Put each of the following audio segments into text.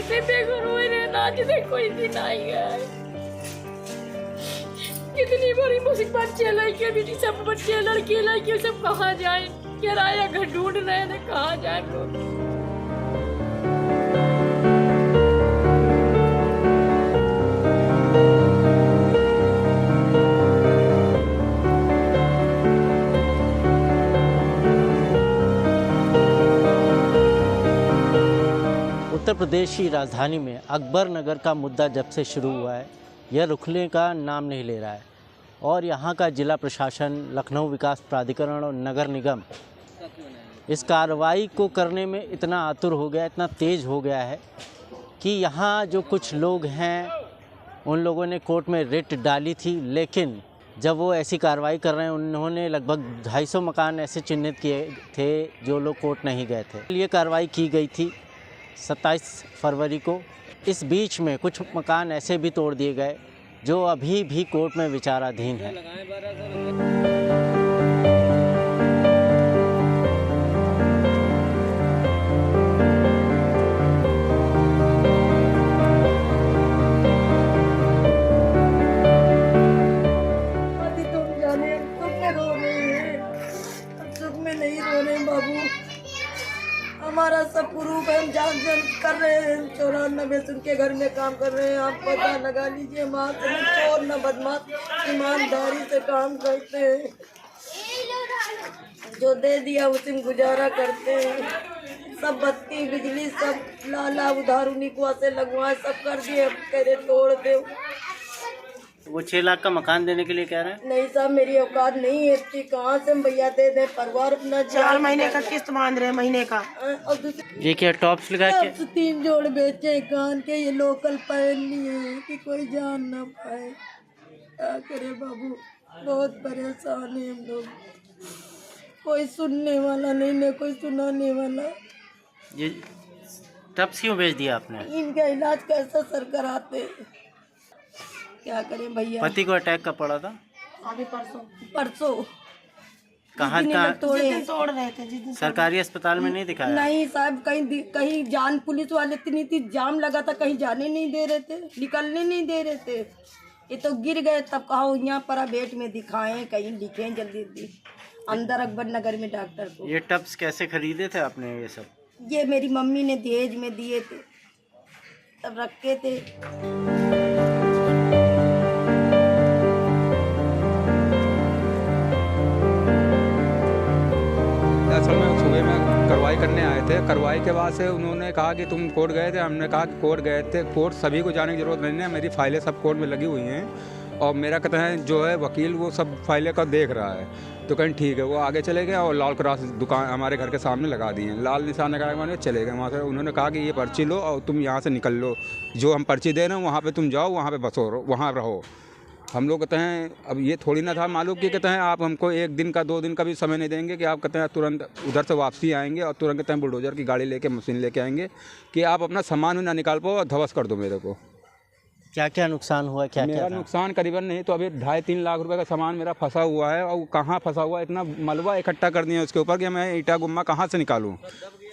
से बेघर हुए रहना जिसे कोई दिन आई है। कितनी बड़ी मुसीबत चल के बेटी, सब बच्चे लड़के लड़के सब कहाँ जाए, किराया घर ढूंढ रहे हैं, कहाँ जाए लोग। उत्तर प्रदेश की राजधानी में अकबर नगर का मुद्दा जब से शुरू हुआ है, यह रुकने का नाम नहीं ले रहा है और यहाँ का जिला प्रशासन, लखनऊ विकास प्राधिकरण और नगर निगम इस कार्रवाई को करने में इतना आतुर हो गया, इतना तेज़ हो गया है कि यहाँ जो कुछ लोग हैं उन लोगों ने कोर्ट में रिट डाली थी, लेकिन जब वो ऐसी कार्रवाई कर रहे हैं, उन्होंने लगभग 250 मकान ऐसे चिन्हित किए थे जो लोग कोर्ट नहीं गए थे। ये कार्रवाई की गई थी 27 फरवरी को। इस बीच में कुछ मकान ऐसे भी तोड़ दिए गए जो अभी भी कोर्ट में विचाराधीन है। हमारा सब प्रूफ है, हम जान कर रहे हैं, 94 सुन के घर में काम कर रहे हैं। आप पता लगा लीजिए, माँ चोर न बदमाश ईमानदारी से काम करते हैं, जो दे दिया उसी में गुजारा करते हैं। सब बत्ती बिजली सब लाला उधार उन्हीं को से लगवाए, सब कर दिए, कह रहे तोड़ दे। वो 6 लाख का मकान देने के लिए कह रहे हैं। नहीं साहब, मेरी औकात नहीं है इतनी, कहाँ से हम भैया दे दे। परिवार अपना 4 महीने का किस्त मान रहे हैं, महीने का। और दूसरी ये क्या टॉप्स लगा के 3 जोड़ बेचे कान के, ये लोकल पहन लिए कि कोई जान ना पाए। क्या करे बाबू, बहुत परेशान है हम लोग, कोई सुनने वाला नहीं, न कोई सुनाने वाला। ये टॉप्स क्यों बेच दिया आपने? इनका इलाज कैसा सर कराते, क्या करें भैया। पति को अटैक कब पड़ा था? अभी परसों तोड़ रहे थे जिस दिन। सरकारी अस्पताल में नहीं दिखाया? नहीं साहब, कहीं जान, पुलिस वाले इतनी जाम लगा था, कहीं जाने नहीं दे रहे थे, निकलने नहीं दे रहे थे। ये तो गिर गए, तब कहा यहाँ प्राइवेट में दिखाएं, कहीं लिखें जल्दी जल्दी अंदर अकबर नगर में डॉक्टर को। ये टब्स कैसे खरीदे थे आपने? ये सब ये मेरी मम्मी ने दहेज में दिए थे, तब रखे थे। असल में सुबह में कार्रवाई करने आए थे। कार्रवाई के बाद से उन्होंने कहा कि तुम कोर्ट गए थे। हमने कहा कि कोर्ट गए थे। कोर्ट सभी को जाने की ज़रूरत नहीं है, मेरी फाइलें सब कोर्ट में लगी हुई हैं और मेरा कहते हैं जो है वकील वो सब फाइलें का देख रहा है। तो कहीं ठीक है, वो आगे चले गए और लाल क्रॉस दुकान हमारे घर के सामने लगा दिए, लाल निशान लगाए मैंने, चले गए वहाँ से। उन्होंने कहा कि ये पर्ची लो और तुम यहाँ से निकल लो, जो हम पर्ची दे रहे हैं वहाँ पर तुम जाओ, वहाँ पर बसो, वहाँ रहो। हम लोग कहते हैं अब ये थोड़ी ना था मालूम कि कहते हैं आप हमको 1 दिन का 2 दिन का भी समय नहीं देंगे कि आप कहते हैं तुरंत उधर से वापसी आएंगे और तुरंत कहते हैं बुलडोजर की गाड़ी लेके मशीन लेके आएंगे कि आप अपना सामान ना निकाल पाओ और ध्वस्त कर दो मेरे को। क्या क्या नुकसान हुआ? क्या मेरा नुकसान करीबन नहीं तो अभी 2.5-3 लाख रुपए का सामान मेरा फंसा हुआ है और कहाँ फंसा हुआ है, इतना मलबा इकट्ठा कर दिया उसके ऊपर कि मैं ईटा गुम्मा कहाँ से निकालूं,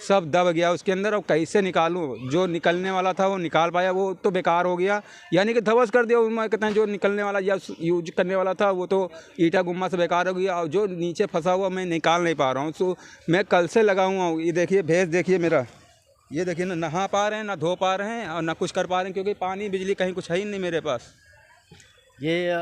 सब दब गया उसके अंदर। और कैसे निकालूं? जो निकलने वाला था वो निकाल पाया, वो तो बेकार हो गया, यानी कि ध्वस्त कर दिया। उनमें कहते हैं जो निकलने वाला या यूज करने वाला था वो तो ईटा गुम्मा से बेकार हो गया और जो नीचे फंसा हुआ मैं निकाल नहीं पा रहा हूँ। तो मैं कल से लगा हुआ हूँ। ये देखिए भेस देखिए मेरा, ये देखिए ना नहा पा रहे हैं, ना धो पा रहे हैं और ना कुछ कर पा रहे हैं क्योंकि पानी बिजली कहीं कुछ है ही नहीं मेरे पास। ये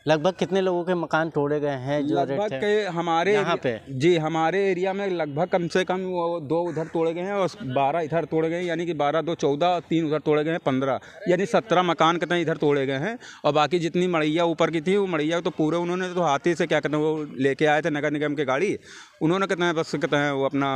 लगभग कितने लोगों के मकान तोड़े गए हैं? जो लगभग के हमारे यहाँ पे जी हमारे एरिया में लगभग कम से कम वो 2 उधर तोड़े गए हैं और 12 इधर तोड़े गए हैं, यानी कि 12 2 14 3 उधर तोड़े गए हैं, 15 यानी 17 मकान कहते हैं इधर तोड़े गए हैं। और बाकी जितनी मड़ैया ऊपर की थी वो मड़ैया तो पूरे उन्होंने तो हाथी से क्या कहते हैं वो लेके आए थे नगर निगम की गाड़ी, उन्होंने कहते हैं बस कहते हैं वो अपना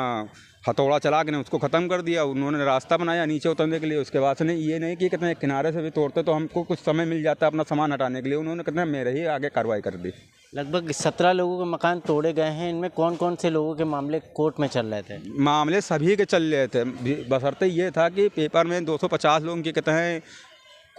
हथौड़ा चला के उसको ख़त्म कर दिया। उन्होंने रास्ता बनाया नीचे उतरने के लिए, उसके बाद से नहीं ये नहीं कि कहते हैं किनारे से भी तोड़ते तो हमको कुछ समय मिल जाता अपना सामान हटाने के लिए। उन्होंने कहते हैं मेरे ही आगे कार्रवाई कर दी। लगभग 17 लोगों के मकान तोड़े गए हैं। इनमें कौन कौन से लोगों के मामले कोर्ट में चल रहे थे? मामले सभी के चल रहे थे, बशर्ते ये था कि पेपर में 250 लोगों की कहते हैं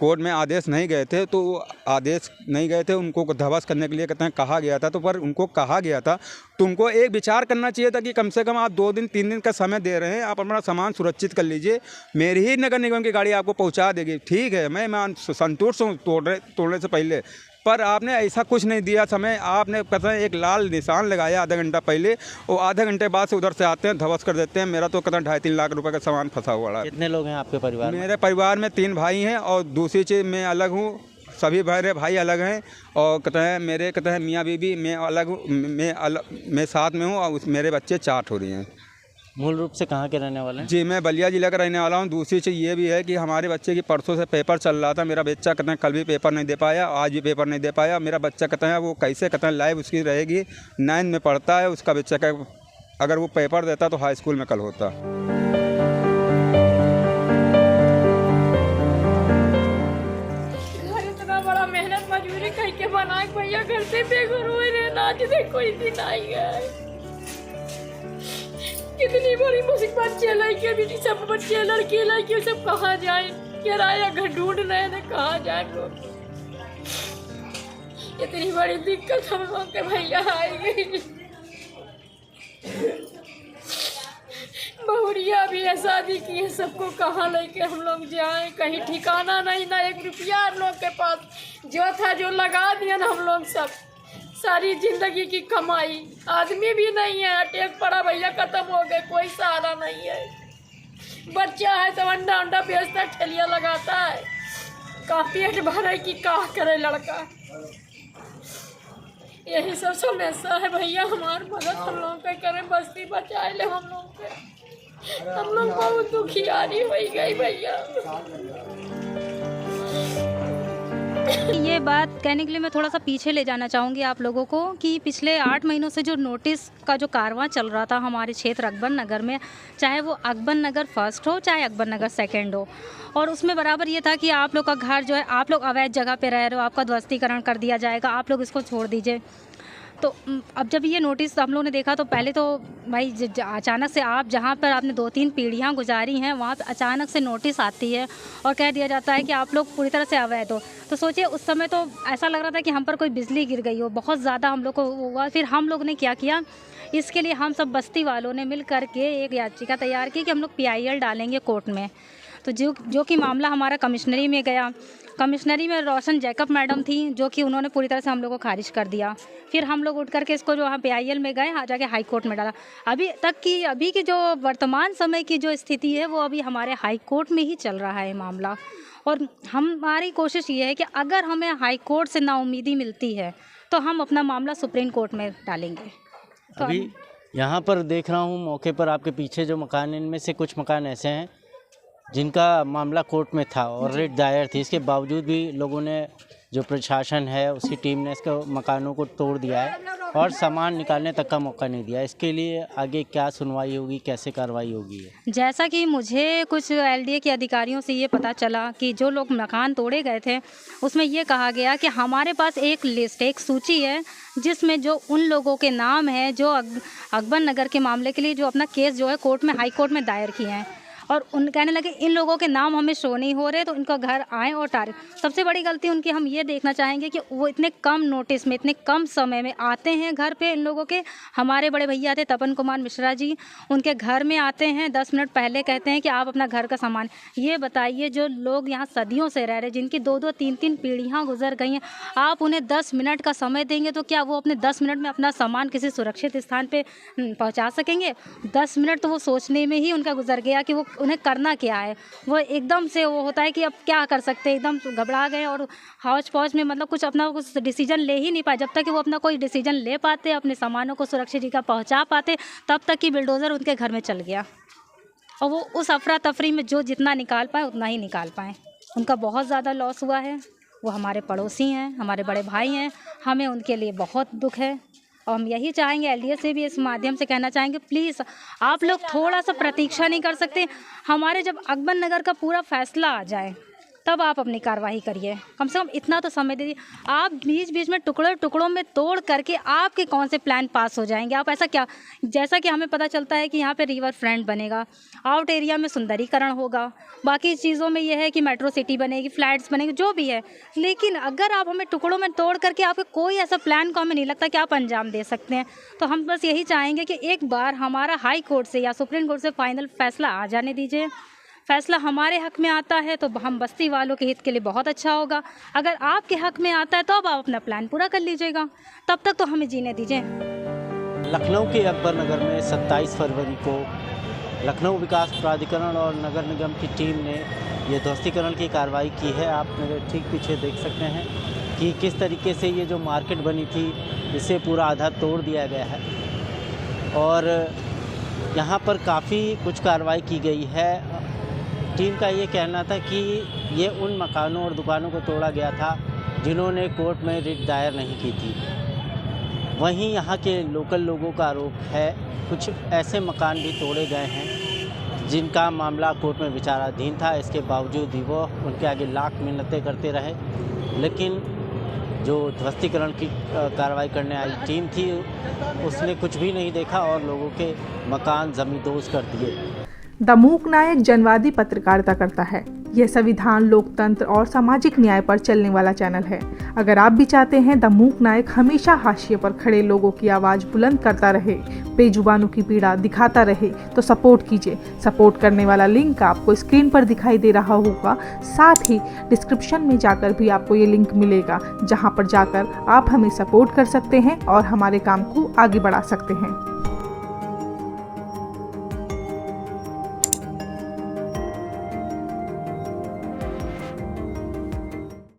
कोर्ट में आदेश नहीं गए थे, तो वो आदेश नहीं गए थे, उनको ध्वस्त करने के लिए कहते हैं कहा गया था। तो पर उनको कहा गया था तो उनको एक विचार करना चाहिए था कि कम से कम आप 2 दिन 3 दिन का समय दे रहे हैं, आप अपना सामान सुरक्षित कर लीजिए, मेरी ही नगर निगम की गाड़ी आपको पहुंचा देगी, ठीक है, मैं संतुष्ट हूँ तोड़ने से पहले। पर आपने ऐसा कुछ नहीं दिया समय, आपने कहते हैं एक लाल निशान लगाया आधा घंटा पहले, और आधे घंटे बाद से उधर से आते हैं, ध्वस्त कर देते हैं। मेरा तो कहते हैं 2.5-3 लाख रुपए का सामान फंसा हुआ है। कितने लोग हैं आपके परिवार में? मेरे परिवार में 3 भाई हैं, और दूसरी चीज़ मैं अलग हूँ, सभी मेरे भाई अलग हैं, और कहते हैं मेरे कहते हैं मियाँ बीबी, मैं अलग हूँ, मैं साथ में हूँ, और मेरे बच्चे 4 हो रही हैं। मूल रूप से कहाँ के रहने वाले हैं? जी, मैं बलिया जिला का रहने वाला हूँ। दूसरी चीज़ ये भी है कि हमारे बच्चे की परसों से पेपर चल रहा था, मेरा बच्चा कहते हैं कल भी पेपर नहीं दे पाया, आज भी पेपर नहीं दे पाया। मेरा बच्चा कहते हैं वो कैसे कहते हैं लाइफ उसकी रहेगी, 9 में पढ़ता है, उसका बच्चा का अगर वो पेपर देता तो हाई स्कूल में कल होता। इतना बड़ा मेहनत मजदूरी करके बना के भैया घर से बेघर हुए रहना, आज तक कोई दिन आई है। कितनी बड़ी मुसीबत चलाई के बेटी, सब बच्चे लड़के लड़के सब कहाँ जाए, किराया घर ढूंढ रहे हैं, कहाँ जाए लोग। इतनी बड़ी दिक्कत हम लोग के भैया आई गई। बहुरिया भी है, शादी की है, सबको कहाँ लेके हम लोग जाए, कहीं ठिकाना नहीं, ना 1 रुपया हम लोग के पास। जो था जो लगा दिया ना हम लोग सब, सारी जिंदगी की कमाई, आदमी भी नहीं है, अटैक पड़ा भैया, खत्म हो गए, कोई सहारा नहीं है। बच्चा है तो अंडा बेचता, ठेलिया लगाता है, का पेट भरे की का करे लड़का। यही सब समस्या है भैया, हमारी मदद हम लोग के करें, बस्ती बचाए ले हम लोग के। हम लोग बहुत दुखियारी हो गई भैया। ये बात कहने के लिए मैं थोड़ा सा पीछे ले जाना चाहूँगी आप लोगों को कि पिछले 8 महीनों से जो नोटिस का जो कारवां चल रहा था हमारे क्षेत्र अकबर नगर में, चाहे वो अकबर नगर फर्स्ट हो चाहे अकबर नगर सेकंड हो, और उसमें बराबर ये था कि आप लोग का घर जो है, आप लोग अवैध जगह पे रह रहे हो, आपका ध्वस्तीकरण कर दिया जाएगा, आप लोग इसको छोड़ दीजिए। तो अब जब ये नोटिस हम लोगों ने देखा तो पहले तो भाई अचानक से आप जहाँ पर आपने 2-3 पीढ़ियाँ गुजारी हैं वहाँ पर अचानक से नोटिस आती है और कह दिया जाता है कि आप लोग पूरी तरह से अवैध हो। तो सोचिए उस समय तो ऐसा लग रहा था कि हम पर कोई बिजली गिर गई हो, बहुत ज़्यादा हम लोग को हुआ। फिर हम लोग ने क्या किया, इसके लिए हम सब बस्ती वालों ने मिल करके एक याचिका तैयार की कि हम लोग PIL डालेंगे कोर्ट में। तो जो कि मामला हमारा कमिश्नरी में गया। कमिश्नरी में रोशन जैकब मैडम थी, जो कि उन्होंने पूरी तरह से हम लोग को खारिज कर दिया। फिर हम लोग उठ करके इसको जो हम PIL में गए, हाँ जाके हाई कोर्ट में डाला। अभी की जो वर्तमान समय की जो स्थिति है वो अभी हमारे हाई कोर्ट में ही चल रहा है मामला। और हमारी कोशिश ये है कि अगर हमें हाई कोर्ट से नाउम्मीदी मिलती है तो हम अपना मामला सुप्रीम कोर्ट में डालेंगे। तो अभी यहाँ पर देख रहा हूँ मौके पर आपके पीछे जो मकान, इनमें से कुछ मकान ऐसे हैं जिनका मामला कोर्ट में था और रिट दायर थी, इसके बावजूद भी लोगों ने, जो प्रशासन है उसी टीम ने इसके मकानों को तोड़ दिया है और सामान निकालने तक का मौका नहीं दिया। इसके लिए आगे क्या सुनवाई होगी, कैसे कार्रवाई होगी? जैसा कि मुझे कुछ LDA के अधिकारियों से ये पता चला कि जो लोग मकान तोड़े गए थे उसमें ये कहा गया कि हमारे पास एक लिस्ट, एक सूची है जिसमें जो उन लोगों के नाम हैं जो अकबर नगर के मामले के लिए जो अपना केस जो है कोर्ट में, हाई कोर्ट में दायर किए हैं। और उन कहने लगे इन लोगों के नाम हमें शो नहीं हो रहे, तो इनका घर आएँ और तारीख। सबसे बड़ी गलती उनकी हम ये देखना चाहेंगे कि वो इतने कम नोटिस में, इतने कम समय में आते हैं घर पे। इन लोगों के हमारे बड़े भैया थे तपन कुमार मिश्रा जी, उनके घर में आते हैं, 10 मिनट पहले कहते हैं कि आप अपना घर का सामान। ये बताइए, जो लोग यहाँ सदियों से रह रहे, जिनकी 2-2, 3-3 पीढ़ियाँ गुजर गई हैं, आप उन्हें 10 मिनट का समय देंगे तो क्या वो अपने 10 मिनट में अपना सामान किसी सुरक्षित स्थान पर पहुँचा सकेंगे? 10 मिनट तो वो सोचने में ही उनका गुजर गया कि वो उन्हें करना क्या है। वो एकदम से वो होता है कि अब क्या कर सकते हैं, एकदम घबरा गए और हौच पौच में मतलब कुछ अपना कुछ डिसीजन ले ही नहीं पाए। जब तक कि वो अपना कोई डिसीजन ले पाते, अपने सामानों को सुरक्षित जगह पहुंचा पाते, तब तक कि बिल्डोज़र उनके घर में चल गया और वो उस अफरा तफरी में जो जितना निकाल पाए उतना ही निकाल पाए। उनका बहुत ज़्यादा लॉस हुआ है। वो हमारे पड़ोसी हैं, हमारे बड़े भाई हैं, हमें उनके लिए बहुत दुख है। और हम यही चाहेंगे, LDA से भी इस माध्यम से कहना चाहेंगे, प्लीज़ आप लोग थोड़ा सा प्रतीक्षा नहीं कर सकते? हमारे जब अकबर नगर का पूरा फैसला आ जाए तब आप अपनी कार्रवाई करिए। कम से कम इतना तो समय दे दीजिए। आप बीच बीच में टुकड़ों में तोड़ करके आपके कौन से प्लान पास हो जाएंगे। आप ऐसा क्या, जैसा कि हमें पता चलता है कि यहाँ पे रिवर फ्रंट बनेगा, आउट एरिया में सुंदरीकरण होगा, बाकी चीज़ों में यह है कि मेट्रो सिटी बनेगी, फ्लैट्स बनेंगे, जो भी है, लेकिन अगर आप हमें टुकड़ों में तोड़ करके आपके कोई ऐसा प्लान को हमें नहीं लगता कि आप अंजाम दे सकते हैं। तो हम बस यही चाहेंगे कि एक बार हमारा हाई कोर्ट से या सुप्रीम कोर्ट से फाइनल फैसला आ जाने दीजिए। फैसला हमारे हक में आता है तो हम बस्ती वालों के हित के लिए बहुत अच्छा होगा। अगर आपके हक में आता है तो अब आप अपना प्लान पूरा कर लीजिएगा, तब तक तो हमें जीने दीजिए। लखनऊ के अकबर नगर में 27 फरवरी को लखनऊ विकास प्राधिकरण और नगर निगम की टीम ने ये ध्वस्तीकरण की कार्रवाई की है। आप मेरे ठीक पीछे देख सकते हैं कि किस तरीके से ये जो मार्केट बनी थी इसे पूरा आधा तोड़ दिया गया है और यहाँ पर काफ़ी कुछ कार्रवाई की गई है। टीम का ये कहना था कि ये उन मकानों और दुकानों को तोड़ा गया था जिन्होंने कोर्ट में रिट दायर नहीं की थी। वहीं यहाँ के लोकल लोगों का आरोप है कुछ ऐसे मकान भी तोड़े गए हैं जिनका मामला कोर्ट में विचाराधीन था। इसके बावजूद भी वो उनके आगे लाख मिन्नतें करते रहे, लेकिन जो ध्वस्तीकरण की कार्रवाई करने आई टीम थी उसने कुछ भी नहीं देखा और लोगों के मकान जमींदोज कर दिए। द मूक नायक जनवादी पत्रकारिता करता है। यह संविधान, लोकतंत्र और सामाजिक न्याय पर चलने वाला चैनल है। अगर आप भी चाहते हैं द मूक नायक हमेशा हाशिए पर खड़े लोगों की आवाज़ बुलंद करता रहे, बेजुबानों की पीड़ा दिखाता रहे, तो सपोर्ट कीजिए। सपोर्ट करने वाला लिंक आपको स्क्रीन पर दिखाई दे रहा होगा। साथ ही डिस्क्रिप्शन में जाकर भी आपको ये लिंक मिलेगा, जहाँ पर जाकर आप हमें सपोर्ट कर सकते हैं और हमारे काम को आगे बढ़ा सकते हैं।